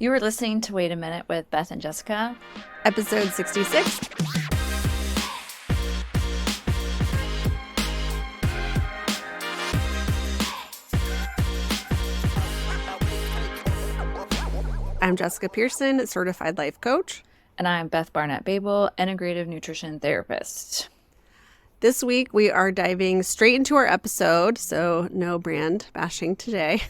You were listening to Wait a Minute with Beth and Jessica. Episode 66. I'm Jessica Pearson, certified life coach. And I'm Beth Barnett-Babel, integrative nutrition therapist. This week we are diving straight into our episode, so no brand bashing today.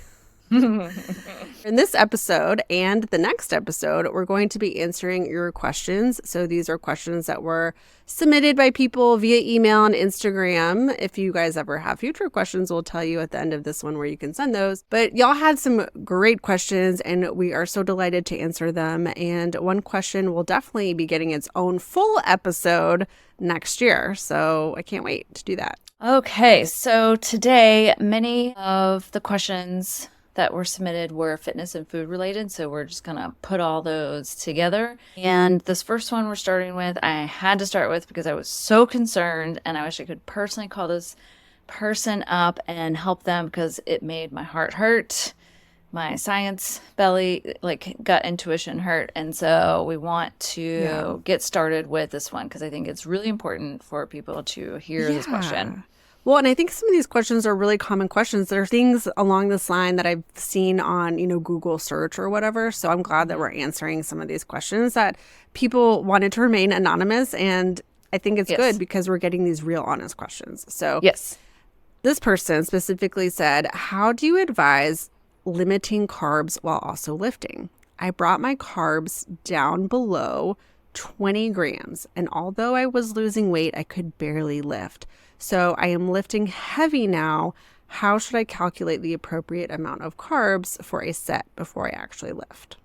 In this episode and the next episode, we're going to be answering your questions. So these are questions that were submitted by people via email and Instagram. If you guys ever have future questions, we'll tell you at the end of this one where you can send those. But y'all had some great questions and we are so delighted to answer them. And one question will definitely be getting its own full episode next year. So I can't wait to do that. Okay, so today, many of the questions that were submitted were fitness and food related. So we're just going to put all those together. And this first one we're starting with, I had to start with because I was so concerned and I wish I could personally call this person up and help them because it made my heart hurt. My science belly, like gut intuition hurt. And so we want to get started with this one because I think it's really important for people to hear this question. Well, and I think some of these questions are really common questions. There are things along this line that I've seen on, Google search or whatever. So I'm glad that we're answering some of these questions that people wanted to remain anonymous. And I think it's good because we're getting these real honest questions. So this person specifically said, how do you advise limiting carbs while also lifting? I brought my carbs down below 20 grams. And although I was losing weight, I could barely lift. So I am lifting heavy now. How should I calculate the appropriate amount of carbs for a set before I actually lift?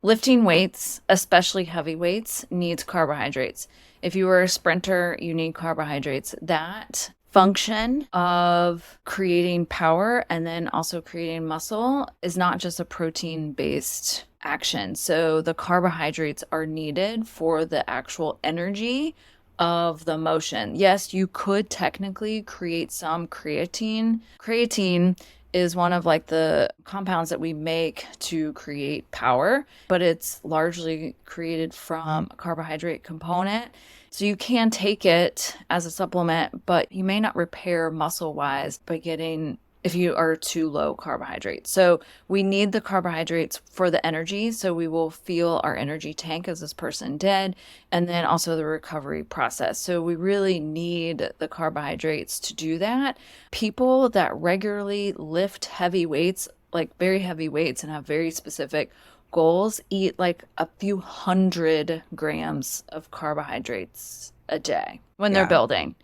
Lifting weights, especially heavy weights, needs carbohydrates. If you are a sprinter, you need carbohydrates. That function of creating power and then also creating muscle is not just a protein-based action. So the carbohydrates are needed for the actual energy of the motion. Yes, you could technically create some creatine. Creatine is one of the compounds that we make to create power, but it's largely created from a carbohydrate component. So you can take it as a supplement, but you may not repair muscle-wise by getting if you are too low carbohydrates. So we need the carbohydrates for the energy. So we will feel our energy tank as this person did, and then also the recovery process. So we really need the carbohydrates to do that. People that regularly lift heavy weights, like very heavy weights and have very specific goals, eat like a few 100 grams of carbohydrates a day when they're building.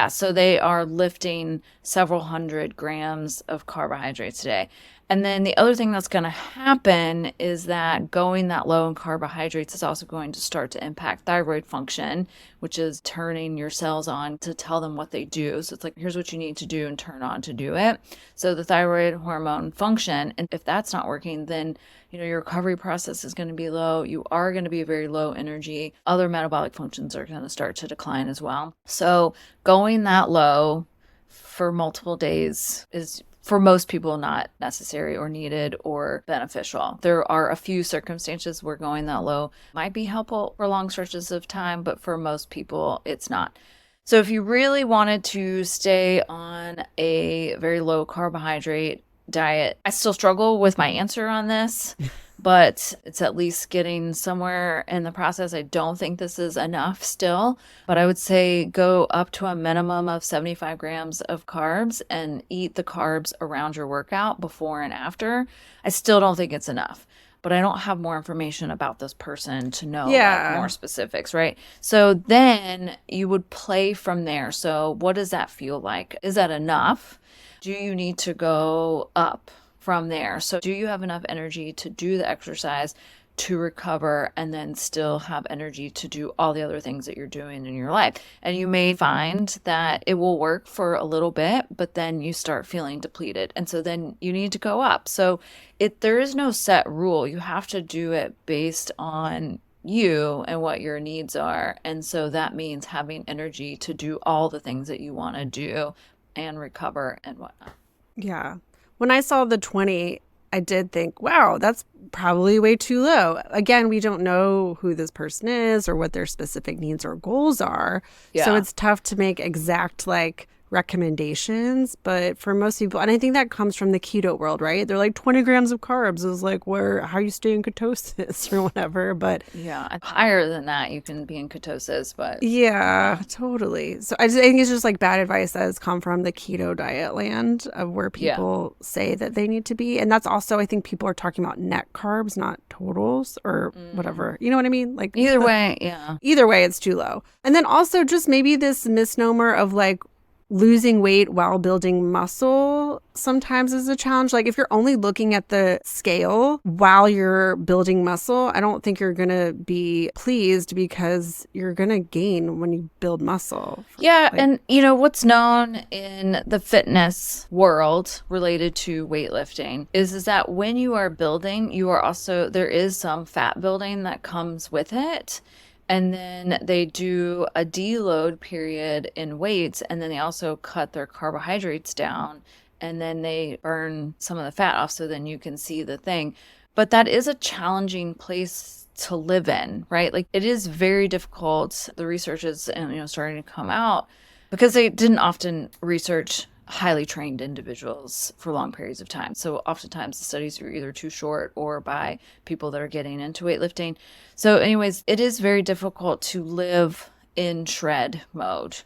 So they are lifting several 100 grams of carbohydrates a day. And then the other thing that's going to happen is that going that low in carbohydrates is also going to start to impact thyroid function, which is turning your cells on to tell them what they do. So it's like, here's what you need to do and turn on to do it. So the thyroid hormone function, and if that's not working, then your recovery process is going to be low. You are going to be very low energy. Other metabolic functions are going to start to decline as well. So going that low for multiple days is for most people not necessary or needed or beneficial. There are a few circumstances where going that low might be helpful for long stretches of time, but for most people it's not. So if you really wanted to stay on a very low carbohydrate diet, I still struggle with my answer on this, but it's at least getting somewhere in the process. I don't think this is enough still, but I would say go up to a minimum of 75 grams of carbs and eat the carbs around your workout before and after. I still don't think it's enough, but I don't have more information about this person to know more specifics, right? So then you would play from there. So what does that feel like? Is that enough? Do you need to go up from there? So do you have enough energy to do the exercise, to recover, and then still have energy to do all the other things that you're doing in your life? And you may find that it will work for a little bit, but then you start feeling depleted. And so then you need to go up. So there is no set rule. You have to do it based on you and what your needs are. And so that means having energy to do all the things that you want to do and recover and whatnot. Yeah. When I saw the 20, I did think, wow, that's probably way too low. Again, we don't know who this person is or what their specific needs or goals are. So Yeah. it's tough to make exact like recommendations. But for most people, and I think that comes from the keto world, right? They're like 20 grams of carbs is like where how you stay in ketosis or whatever. But Yeah. Higher than that, you can be in ketosis, but yeah, yeah. totally. So I just think it's just like bad advice that has come from the keto diet land of where Yeah. people say that they need to be. And that's also, I think people are talking about net carbs, not totals or Mm. whatever. You know what I mean? Like Either way, yeah. either way, it's too low. And then also just maybe this misnomer of like losing weight while building muscle sometimes is a challenge. Like if you're only looking at the scale while you're building muscle, I don't think you're going to be pleased because you're going to gain when you build muscle. Yeah, Like, and what's known in the fitness world related to weightlifting is that when you are building, you are also there is some fat building that comes with it. And then they do a deload period in weights, and then they also cut their carbohydrates down, and then they burn some of the fat off so then you can see the thing. But that is a challenging place to live in, right? Like it is very difficult. The research is starting to come out because they didn't often research highly trained individuals for long periods of time. So oftentimes the studies are either too short or by people that are getting into weightlifting. So anyways, it is very difficult to live in shred mode.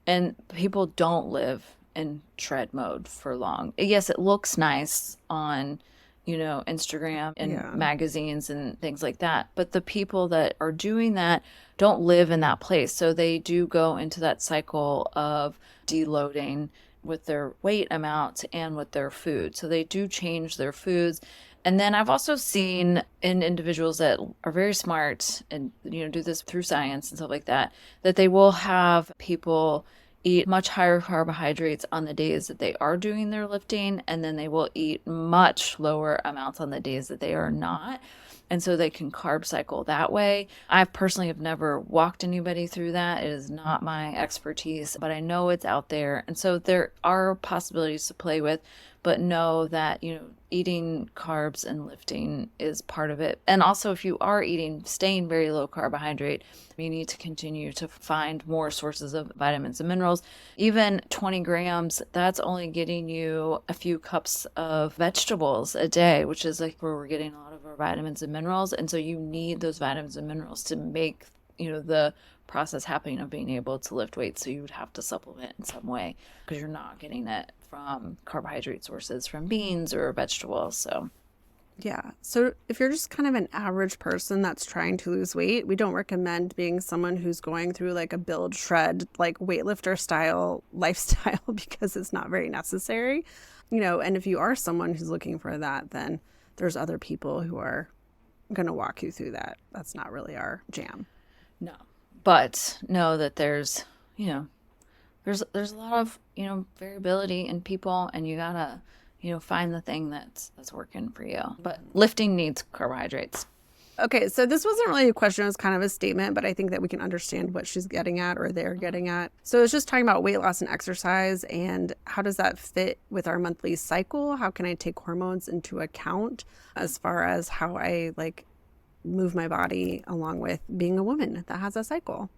And people don't live in shred mode for long. Yes, it looks nice on, Instagram and yeah. magazines and things like that. But the people that are doing that don't live in that place. So they do go into that cycle of deloading with their weight amount and with their food. So they do change their foods. And then I've also seen in individuals that are very smart and do this through science and stuff like that, that they will have people eat much higher carbohydrates on the days that they are doing their lifting, and then they will eat much lower amounts on the days that they are not. And so they can carb cycle that way. I personally have never walked anybody through that. It is not my expertise, but I know it's out there. And so there are possibilities to play with, but know that, eating carbs and lifting is part of it. And also, if you are staying very low carbohydrate, you need to continue to find more sources of vitamins and minerals. Even 20 grams, that's only getting you a few cups of vegetables a day, which is like where we're getting a lot of our vitamins and minerals. And so you need those vitamins and minerals to make, the process happening of being able to lift weights. So you would have to supplement in some way because you're not getting it from carbohydrate sources from beans or vegetables. So Yeah. So if you're just kind of an average person that's trying to lose weight, we don't recommend being someone who's going through like a build shred, like weightlifter style lifestyle because it's not very necessary. And if you are someone who's looking for that, then there's other people who are going to walk you through that. That's not really our jam. no, but know that there's, there's a lot of, variability in people, and you gotta, find the thing that's working for you. But lifting needs carbohydrates. Okay, so this wasn't really a question, it was kind of a statement, but I think that we can understand what she's getting at or they're getting at. So it's just talking about weight loss and exercise and how does that fit with our monthly cycle? How can I take hormones into account as far as how I like move my body along with being a woman that has a cycle?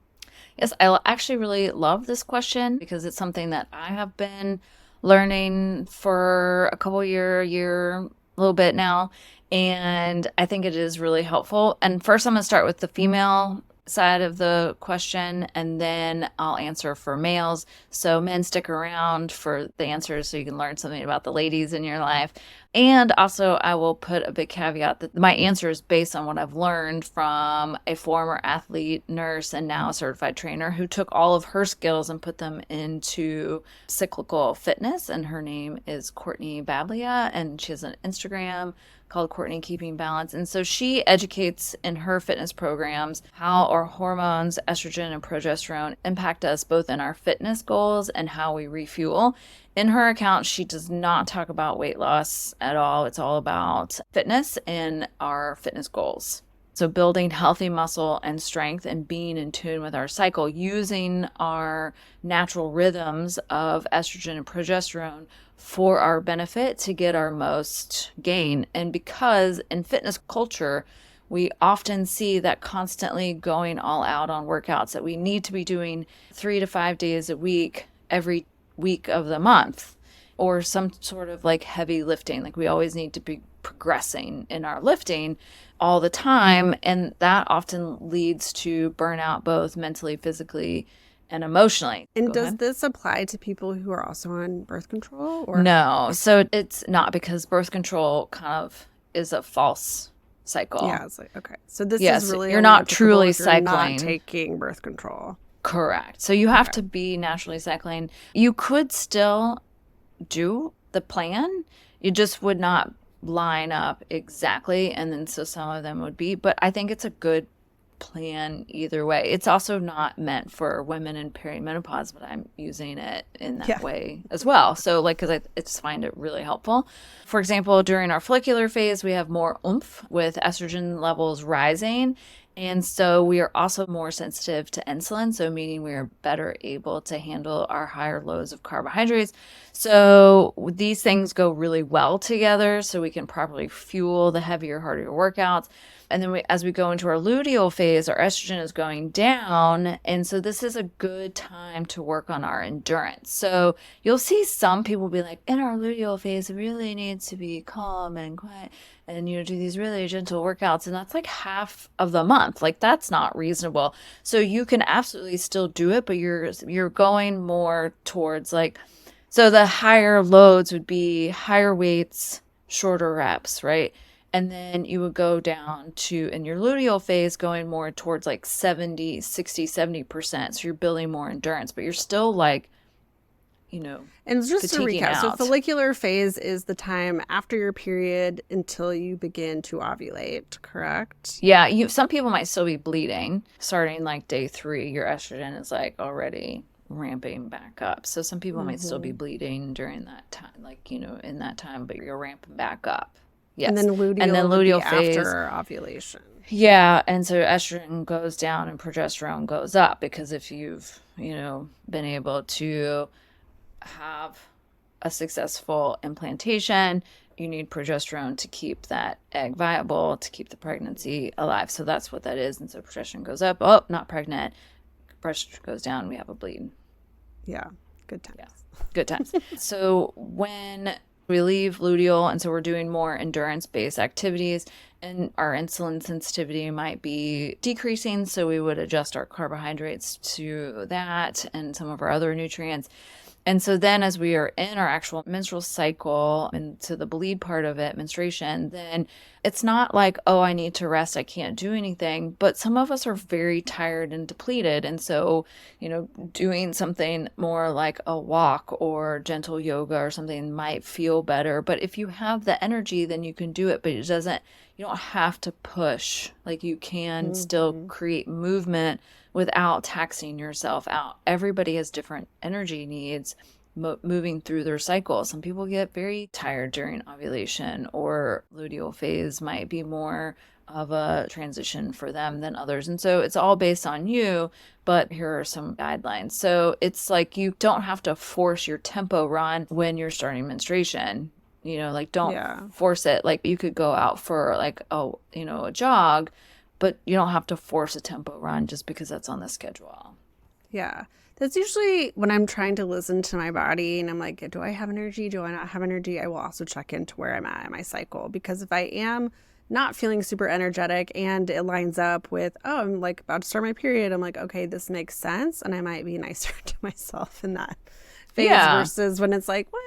Yes, I actually really love this question because it's something that I have been learning for a couple year, a little bit now. And I think it is really helpful. And first, I'm going to start with the female side of the question, and then I'll answer for males. So, men, stick around for the answers so you can learn something about the ladies in your life. And also, I will put a big caveat that my answer is based on what I've learned from a former athlete, nurse, and now a certified trainer who took all of her skills and put them into cyclical fitness. And her name is Courtney Bablia, and she has an Instagram called Courtney Keeping Balance. And so she educates in her fitness programs how our hormones, estrogen and progesterone, impact us both in our fitness goals and how we refuel. In her account, she does not talk about weight loss at all. It's all about fitness and our fitness goals. So building healthy muscle and strength and being in tune with our cycle, using our natural rhythms of estrogen and progesterone for our benefit to get our most gain. And because in fitness culture, we often see that constantly going all out on workouts, that we need to be doing 3 to 5 days a week, every week of the month, or some sort of like heavy lifting. Like we always need to be progressing in our lifting all the time. And that often leads to burnout, both mentally, physically, and emotionally. And Go does ahead. this apply to people who are also on birth control or? No. So it's not, because birth control kind of is a false cycle. Yeah, it's like, okay. So this is Yes, really you're only not applicable truly if you're not cycling. taking birth control. Correct. So you have Okay. to be naturally cycling. You could still do the plan. You just would not line up exactly. And then so some of them would be, but I think it's a good plan either way. It's also not meant for women in perimenopause, but I'm using it in that Yeah. way as well. So like, because I just find it really helpful. For example, during our follicular phase, we have more oomph with estrogen levels rising. And so we are also more sensitive to insulin, so meaning we are better able to handle our higher loads of carbohydrates. So these things go really well together, so we can properly fuel the heavier, harder workouts. And then as we go into our luteal phase, our estrogen is going down. And so this is a good time to work on our endurance. So you'll see some people be like, in our luteal phase, it really needs to be calm and quiet. And, do these really gentle workouts. And that's like half of the month. Like that's not reasonable. So you can absolutely still do it, but you're going more towards like, so the higher loads would be higher weights, shorter reps, right? And then you would go down to, in your luteal phase, going more towards like 70, 60, 70%. So you're building more endurance, but you're still like, And just to fatiguing recap, so out. follicular phase is the time after your period until you begin to ovulate, correct? Yeah, some people might still be bleeding. Starting like day 3, your estrogen is like already ramping back up. So some people might still be bleeding during that time, like, in that time, but you're ramping back up. Yes. And then luteal would be after ovulation. Yeah, and so estrogen goes down and progesterone goes up, because if you've, been able to have a successful implantation, you need progesterone to keep that egg viable, to keep the pregnancy alive. So that's what that is. And so progesterone goes up. Oh, not pregnant. Progesterone goes down. We have a bleed. Yeah, good times. Yeah, good times. So when we leave luteal, and so we're doing more endurance-based activities, and our insulin sensitivity might be decreasing, so we would adjust our carbohydrates to that and some of our other nutrients. And so then as we are in our actual menstrual cycle and to the bleed part of it, menstruation, then it's not like, oh, I need to rest, I can't do anything. But some of us are very tired and depleted. And so, doing something more like a walk or gentle yoga or something might feel better. But if you have the energy, then you can do it. But you don't have to push. Like you can still create movement without taxing yourself out. Everybody has different energy needs moving through their cycle. Some people get very tired during ovulation, or luteal phase might be more of a transition for them than others. And so it's all based on you, but here are some guidelines. So it's like you don't have to force your tempo run when you're starting menstruation. Like don't force it. Like you could go out for like a jog, but you don't have to force a tempo run just because that's on the schedule. Yeah. That's usually when I'm trying to listen to my body and I'm like, do I have energy? Do I not have energy? I will also check into where I'm at in my cycle, because if I am not feeling super energetic and it lines up with, oh, I'm like about to start my period, I'm like, okay, this makes sense. And I might be nicer to myself in that phase versus when it's like, well,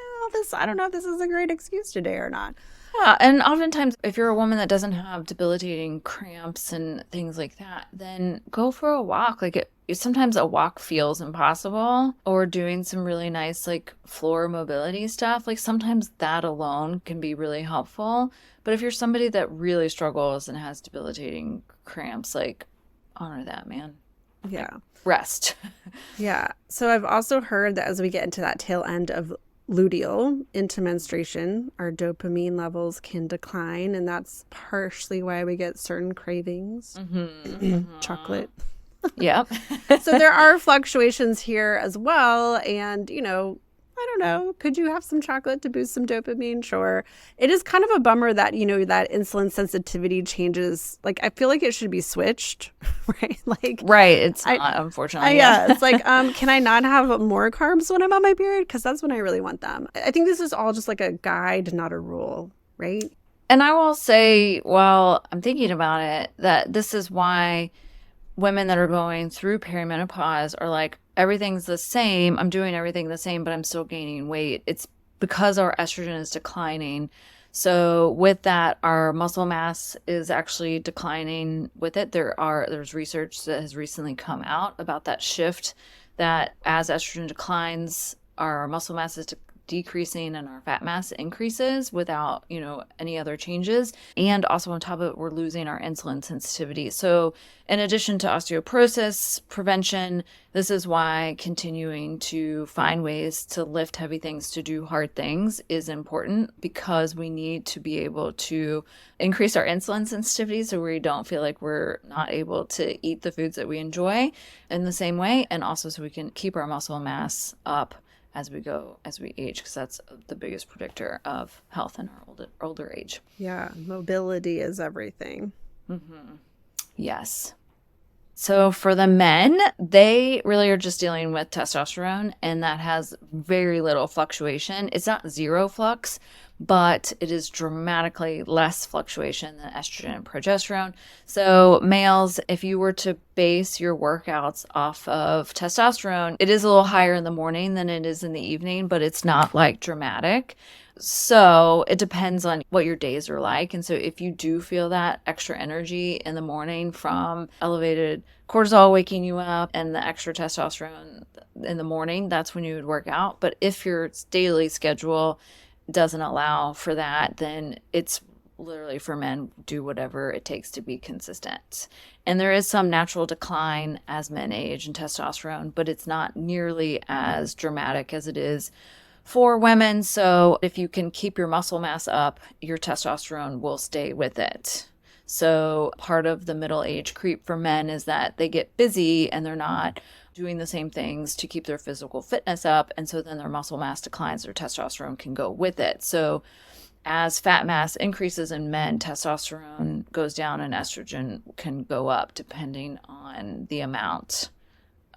I don't know if this is a great excuse today or not. Yeah, and oftentimes if you're a woman that doesn't have debilitating cramps and things like that, then go for a walk. Like sometimes a walk feels impossible, or doing some really nice like floor mobility stuff. Like sometimes that alone can be really helpful. But if you're somebody that really struggles and has debilitating cramps, like honor that, man. Yeah. Like, rest. Yeah. So I've also heard that as we get into that tail end of luteal into menstruation, our dopamine levels can decline, and that's partially why we get certain cravings. Chocolate. Yep. So there are fluctuations here as well. And, I don't know, could you have some chocolate to boost some dopamine? Sure. It is kind of a bummer that, that insulin sensitivity changes. Like, I feel like it should be switched, right? Like, Right. It's not, unfortunately. yeah. It's like, can I not have more carbs when I'm on my period? Because that's when I really want them. I think this is all just like a guide, not a rule, right? And I will say, while I'm thinking about it, that this is why women that are going through perimenopause are like, everything's the same. I'm doing everything the same, but I'm still gaining weight. It's because our estrogen is declining. So with that, our muscle mass is actually declining with it. There's research that has recently come out about that shift, that as estrogen declines, our muscle mass is decreasing and our fat mass increases without, any other changes. And also on top of it, we're losing our insulin sensitivity. So in addition to osteoporosis prevention, this is why continuing to find ways to lift heavy things, to do hard things is important, because we need to be able to increase our insulin sensitivity so we don't feel like we're not able to eat the foods that we enjoy in the same way. And also so we can keep our muscle mass up as we age, because that's the biggest predictor of health in our older age. Yeah, mobility is everything. Yes. So for the men, they really are just dealing with testosterone, and that has very little fluctuation. It's not zero flux, but it is dramatically less fluctuation than estrogen and progesterone. So males, if you were to base your workouts off of testosterone, it is a little higher in the morning than it is in the evening, but it's not like dramatic. So it depends on what your days are like. And so if you do feel that extra energy in the morning from elevated cortisol waking you up and the extra testosterone in the morning, that's when you would work out. But if your daily schedule doesn't allow for that, then it's literally for men, do whatever it takes to be consistent. And there is some natural decline as men age in testosterone, but it's not nearly as dramatic as it is for women. So if you can keep your muscle mass up, your testosterone will stay with it. So part of the middle age creep for men is that they get busy and they're not doing the same things to keep their physical fitness up. And so then their muscle mass declines, their testosterone can go with it. So as fat mass increases in men, testosterone goes down and estrogen can go up depending on the amount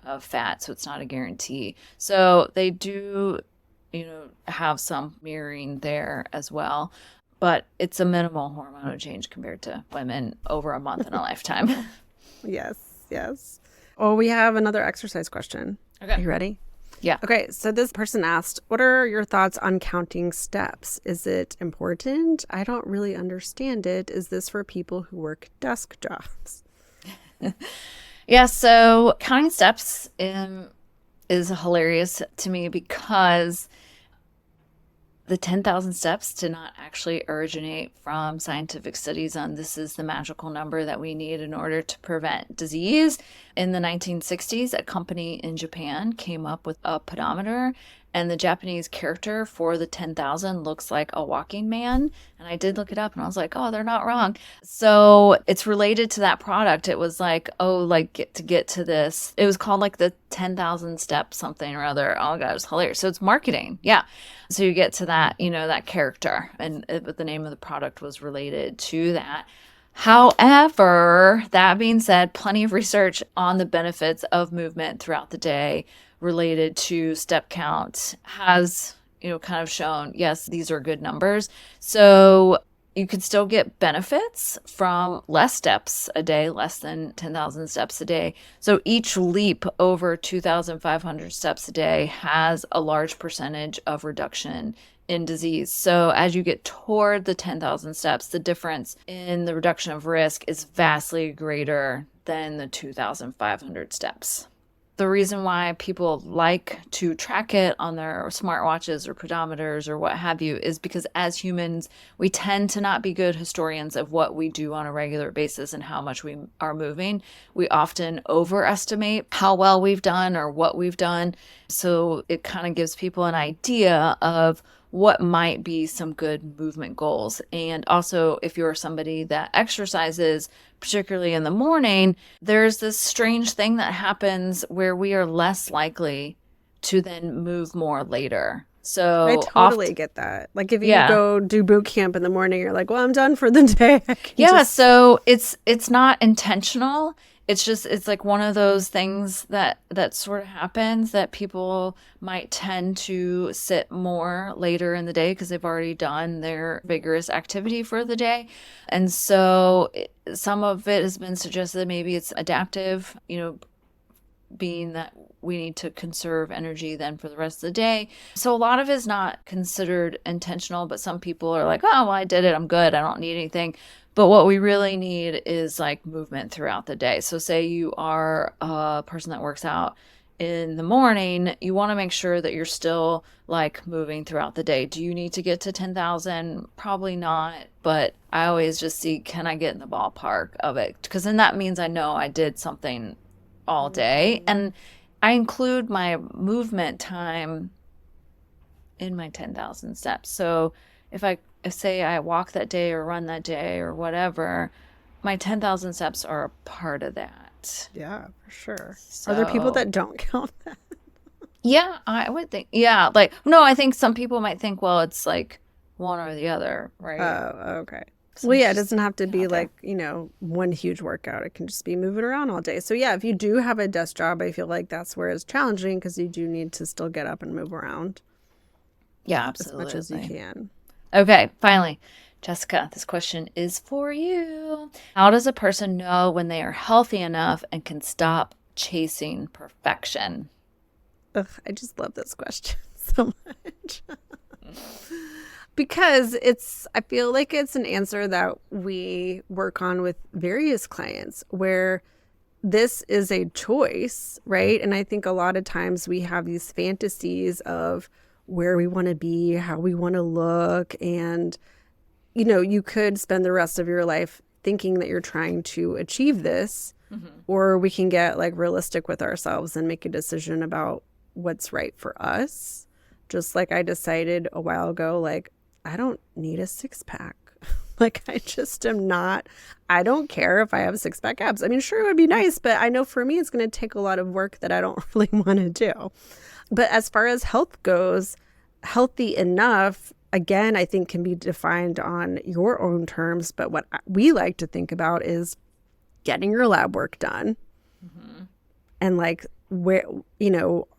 of fat. So it's not a guarantee. So they do, have some mirroring there as well. But it's a minimal hormonal change compared to women over a month in a lifetime. Yes. Oh, we have another exercise question. Okay. Are you ready? Yeah. Okay. So this person asked, what are your thoughts on counting steps? Is it important? I don't really understand it. Is this for people who work desk jobs? Yeah. So counting steps is hilarious to me, because the 10,000 steps did not actually originate from scientific studies on this is the magical number that we need in order to prevent disease. In the 1960s, a company in Japan came up with a pedometer, and the Japanese character for the 10,000 looks like a walking man. And I did look it up and I was like, oh, they're not wrong. So it's related to that product. It was like, get to this. It was called like the 10,000 steps something or other. Oh God, it was hilarious. So it's marketing. Yeah. So you get to that, that character, and the name of the product was related to that. However, that being said, plenty of research on the benefits of movement throughout the day related to step count has, kind of shown, yes, these are good numbers. So you could still get benefits from less steps a day, less than 10,000 steps a day. So each leap over 2,500 steps a day has a large percentage of reduction in disease. So as you get toward the 10,000 steps, the difference in the reduction of risk is vastly greater than the 2,500 steps. the reason why people like to track it on their smartwatches or pedometers or what have you is because as humans, we tend to not be good historians of what we do on a regular basis and how much we are moving. We often overestimate how well we've done or what we've done. So it kind of gives people an idea of what might be some good movement goals. And also, if you're somebody that exercises, particularly in the morning, there's this strange thing that happens where we are less likely to then move more later. I So totally often, get that. Like if you yeah. go do boot camp in the morning, you're like, well, I'm done for the day. I can Yeah, just so it's not intentional. It's just it's like one of those things that sort of happens that people might tend to sit more later in the day because they've already done their vigorous activity for the day. And so some of it has been suggested maybe it's adaptive, being that we need to conserve energy then for the rest of the day. So a lot of it is not considered intentional, but some people are like, oh, well, I did it. I'm good. I don't need anything. But what we really need is like movement throughout the day. So say you are a person that works out in the morning, you want to make sure that you're still like moving throughout the day. Do you need to get to 10,000? Probably not. But I always just see, can I get in the ballpark of it? Because then that means I know I did something all day. And I include my movement time in my 10,000 steps. So if say I walk that day or run that day or whatever, my 10,000 steps are a part of that. yeah, for sure. Are there people So, that don't count that? yeah, I would think, yeah, like, no, I think some people might think, well, it's like one or the other, right? Oh, okay. So Well, it's yeah, it just doesn't have to be out there. like, one huge workout. It can just be moving around all day. So, yeah, if you do have a desk job, I feel like that's where it's challenging because you do need to still get up and move around Yeah, as much as you absolutely. can. Okay, finally, Jessica, this question is for you. How does a person know when they are healthy enough and can stop chasing perfection? Ugh, I just love this question so much. Because I feel like it's an answer that we work on with various clients where this is a choice, right? And I think a lot of times we have these fantasies of where we want to be, how we want to look. And, you could spend the rest of your life thinking that you're trying to achieve this, Mm-hmm. or we can get like realistic with ourselves and make a decision about what's right for us. Just like I decided a while ago, like, I don't need a six pack. Like, I just am not, I don't care if I have six pack abs. I mean, sure, it would be nice, but I know for me, it's going to take a lot of work that I don't really want to do. But as far as health goes, healthy enough, again, I think can be defined on your own terms. But what we like to think about is getting your lab work done Mm-hmm. and like, where,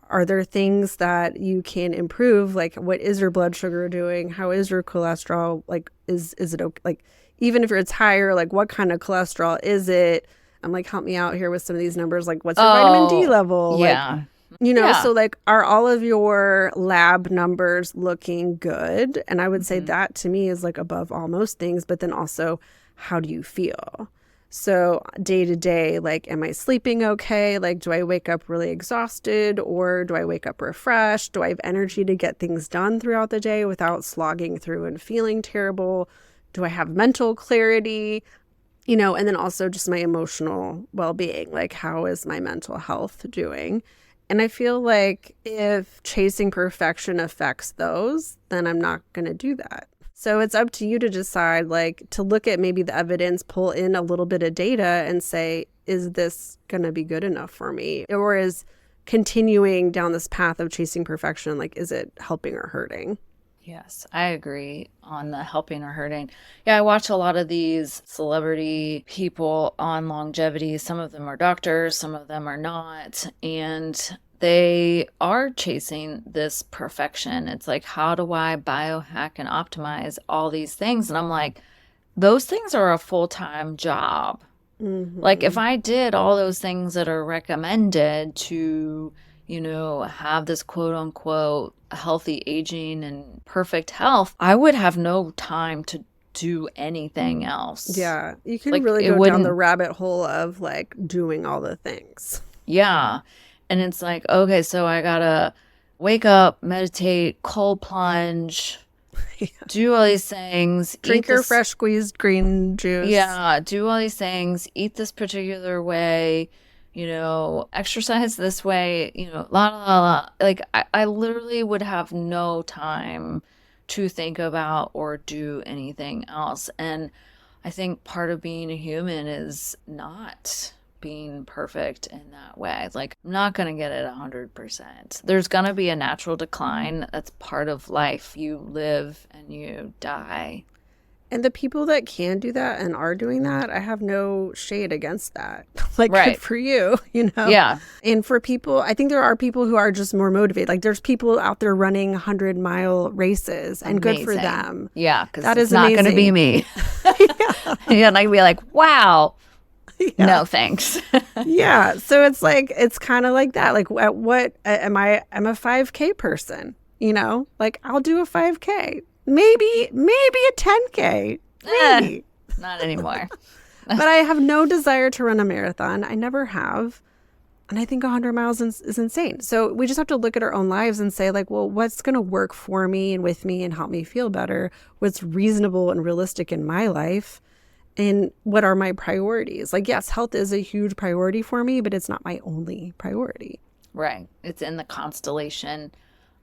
are there things that you can improve? Like, what is your blood sugar doing? How is your cholesterol? Like, is it okay? Like, even if it's higher, like, what kind of cholesterol is it? I'm like, help me out here with some of these numbers. Like, what's your vitamin D Oh, level? Like, yeah. Yeah. so like, are all of your lab numbers looking good? And I would say Mm-hmm. that to me is like above all most things. But then also, how do you feel? So day to day, like, am I sleeping okay? Like, do I wake up really exhausted or do I wake up refreshed? Do I have energy to get things done throughout the day without slogging through and feeling terrible? Do I have mental clarity? And then also just my emotional well-being. Like, how is my mental health doing? And I feel like if chasing perfection affects those, then I'm not going to do that. So it's up to you to decide, like, to look at maybe the evidence, pull in a little bit of data and say, is this going to be good enough for me? Or is continuing down this path of chasing perfection, like, is it helping or hurting? Yes, I agree on the helping or hurting. Yeah, I watch a lot of these celebrity people on longevity. Some of them are doctors, some of them are not. And they are chasing this perfection. It's like, how do I biohack and optimize all these things? And I'm like, those things are a full-time job. Like if Mm-hmm. I did all those things that are recommended to, have this quote unquote healthy aging and perfect health, I would have no time to do anything else. Yeah, you can Like really it go down the wouldn't, rabbit hole of like doing all the things. yeah. And it's like, okay, so I gotta wake up, meditate, cold plunge, do all these things, Drink eat your this, fresh squeezed green juice. yeah, do all these things, eat this particular way, exercise this way, la la la. La. Like I literally would have no time to think about or do anything else. And I think part of being a human is not being perfect in that way. Like, I'm not going to get it 100%. There's going to be a natural decline. That's part of life. You live and you die. And the people that can do that and are doing that, I have no shade against that. Like, Right. good for you, Yeah. And for people, I think there are people who are just more motivated. Like, there's people out there running 100-mile races, and good for Amazing. them. Yeah, because That it's is not going to be amazing. me. Yeah, and I'd be like, wow, Yeah. no thanks. Yeah. So it's like, it's kind of like that. Like, at what am I? I'm a 5K person, like I'll do a 5K, maybe a 10K, maybe. Not anymore. But I have no desire to run a marathon. I never have. And I think 100 miles is insane. So we just have to look at our own lives and say, like, well, what's going to work for me and with me and help me feel better? What's reasonable and realistic in my life? And what are my priorities? Like, yes, health is a huge priority for me, but it's not my only priority. Right. It's in the constellation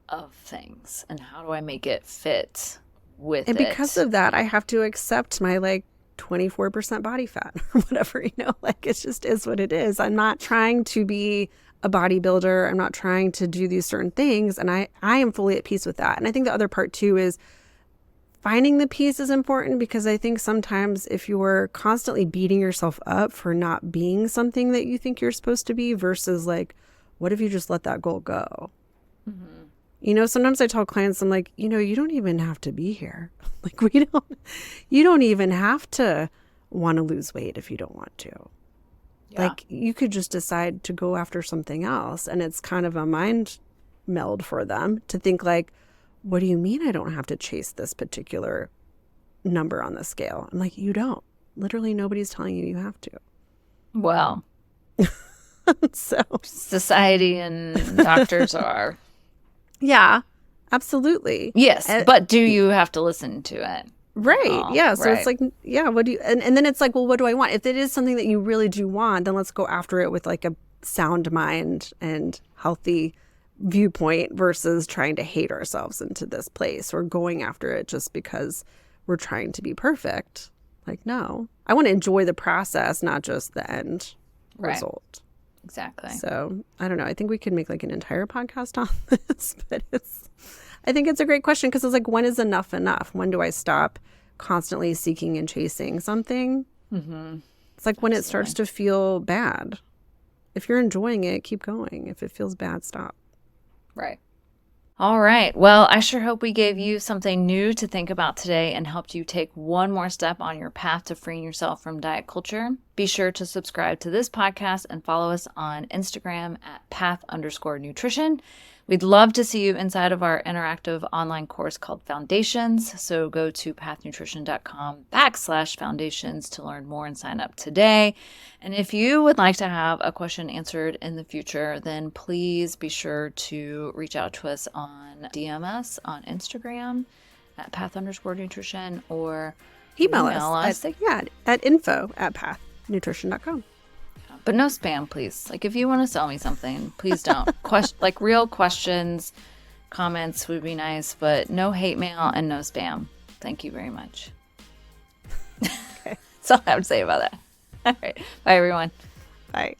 of things. And how do I make it fit with And it? because of that, I have to accept my 24% body fat or whatever, like it just is what it is. I'm not trying to be a bodybuilder. I'm not trying to do these certain things. And I am fully at peace with that. And I think the other part too is finding the peace is important, because I think sometimes if you're constantly beating yourself up for not being something that you think you're supposed to be versus like, what if you just let that goal go? Mm-hmm. Sometimes I tell clients, I'm like, you don't even have to be here. Like, you don't even have to want to lose weight if you don't want to. Yeah. Like, you could just decide to go after something else. And it's kind of a mind meld for them to think like, what do you mean I don't have to chase this particular number on the scale? I'm like, you don't. Literally, nobody's telling you have to. Well, so society and doctors are. Yeah, absolutely. Yes, but do you have to listen to it? Right. Oh, yeah. So right. it's like, yeah, what do you, and then it's like, well, what do I want? If it is something that you really do want, then let's go after it with like a sound mind and healthy viewpoint versus trying to hate ourselves into this place or going after it just because we're trying to be perfect. Like, no, I want to enjoy the process, not just the end result. Exactly. So I don't know. I think we could make like an entire podcast on this, but I think it's a great question, because it's like, when is enough enough? When do I stop constantly seeking and chasing something? Mm-hmm. It's like when it starts to feel bad. If you're enjoying it, keep going. If it feels bad, stop. Right. All right. Well, I sure hope we gave you something new to think about today and helped you take one more step on your path to freeing yourself from diet culture. Be sure to subscribe to this podcast and follow us on Instagram at path_nutrition. We'd love to see you inside of our interactive online course called Foundations. So go to pathnutrition.com/foundations to learn more and sign up today. And if you would like to have a question answered in the future, then please be sure to reach out to us on DM us on Instagram at path_nutrition or email us at info@pathnutrition.com. But no spam, please. Like, if you want to sell me something, please don't. Like, real questions, comments would be nice, but no hate mail and no spam. Thank you very much. Okay. That's all I have to say about that. All right. Bye, everyone. Bye.